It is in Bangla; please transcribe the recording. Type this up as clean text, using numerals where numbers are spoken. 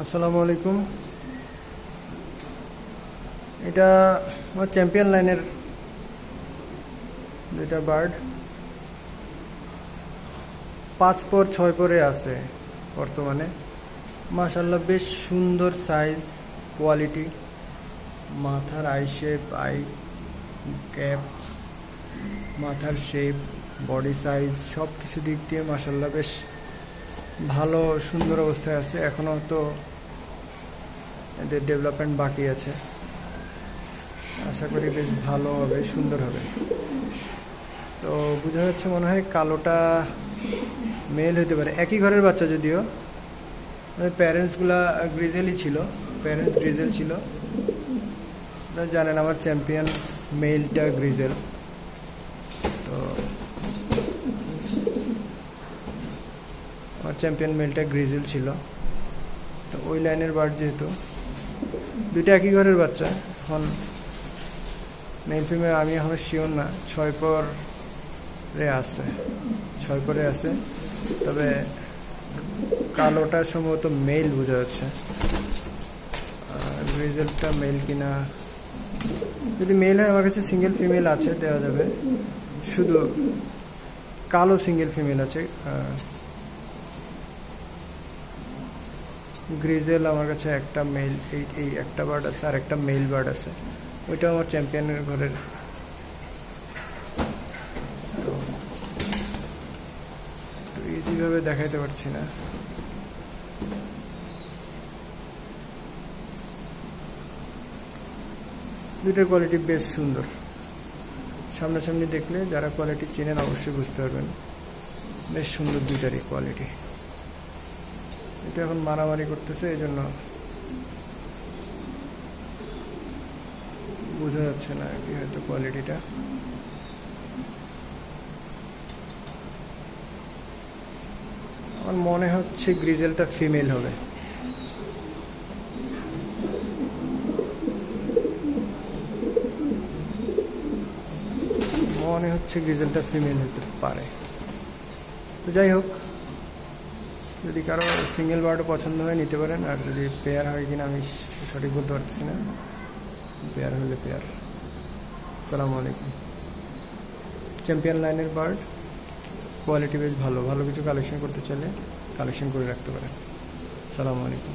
আসসালামু আলাইকুম। এটা আমার চ্যাম্পিয়ন লাইনের দুইটা বার্ড 5 পর 6 পরে আছে বর্তমানে। মাশাআল্লাহ বেশ সুন্দর সাইজ, কোয়ালিটি, মাথার আই শেপ, আই ক্যাপ, মাথার শেপ, বডি সাইজ সব কিছু দিক দিয়ে মাশাআল্লাহ বেশ ভালো সুন্দর অবস্থায় আছে। এখনও তো এদের ডেভেলপমেন্ট বাকি আছে, আশা করি বেশ ভালো হবে, সুন্দর হবে। তো বোঝা যাচ্ছে মনে হয় কালোটা মেল হতে পারে, একই ঘরের বাচ্চা যদিও। প্যারেন্টসগুলা গ্রিজেলই ছিল, প্যারেন্টস গ্রিজেল ছিল। আপনারা জানেন আমার চ্যাম্পিয়ন মেলটা গ্রিজেল। তো আমার চ্যাম্পিয়ন মেলটা গ্রিজেল ছিল। তো ওই লাইনের বার্ড যেহেতু দুইটা একই ঘরের বাচ্চা, এখন মেল ফিমেল আমি এখন শিওর না। 6 পরে আছে, তবে কালোটা সম্ভবত মেল বোঝা যাচ্ছে, গ্রিজেলটা মেল কিনা। যদি মেল হয় আমার কাছে সিঙ্গেল ফিমেল আছে, দেওয়া যাবে। শুধু কালো সিঙ্গেল ফিমেল আছে। গ্রিজেল আমার কাছে একটা মেল, এই একটা বার্ড আছে, আর একটা মেল বার্ড আছে, ওইটা আমার চ্যাম্পিয়নের ঘরের। তো ইজিভাবে দেখাইতে পারছি না। দুইটার কোয়ালিটি বেশ সুন্দর, সামনাসামনি দেখলে যারা কোয়ালিটি চেনেন অবশ্যই বুঝতে পারবেন। বেশ সুন্দর দুইটারই কোয়ালিটি। এটা এখন মারামারি করতেছে, এই জন্য বোঝা যাচ্ছে না কি হয়তো কোয়ালিটিটা। আমার মনে হচ্ছে গ্রিজেলটা ফিমেল হবে। মনে হচ্ছে গ্রিজেলটা ফিমেল হতে পারে। তো যাই হোক, যদি কারো সিঙ্গেল বার্ডও পছন্দ হয় নিতে পারেন, আর যদি পেয়ার হয় কিনা আমি সঠিক বলতে পারছি না। পেয়ার হলে পেয়ার। আসসালামু আলাইকুম। চ্যাম্পিয়ন লাইনের বার্ড, কোয়ালিটি বেশ ভালো। ভালো কিছু কালেকশন করতে চাইলে কালেকশন করে রাখতে পারেন। আসসালামু আলাইকুম।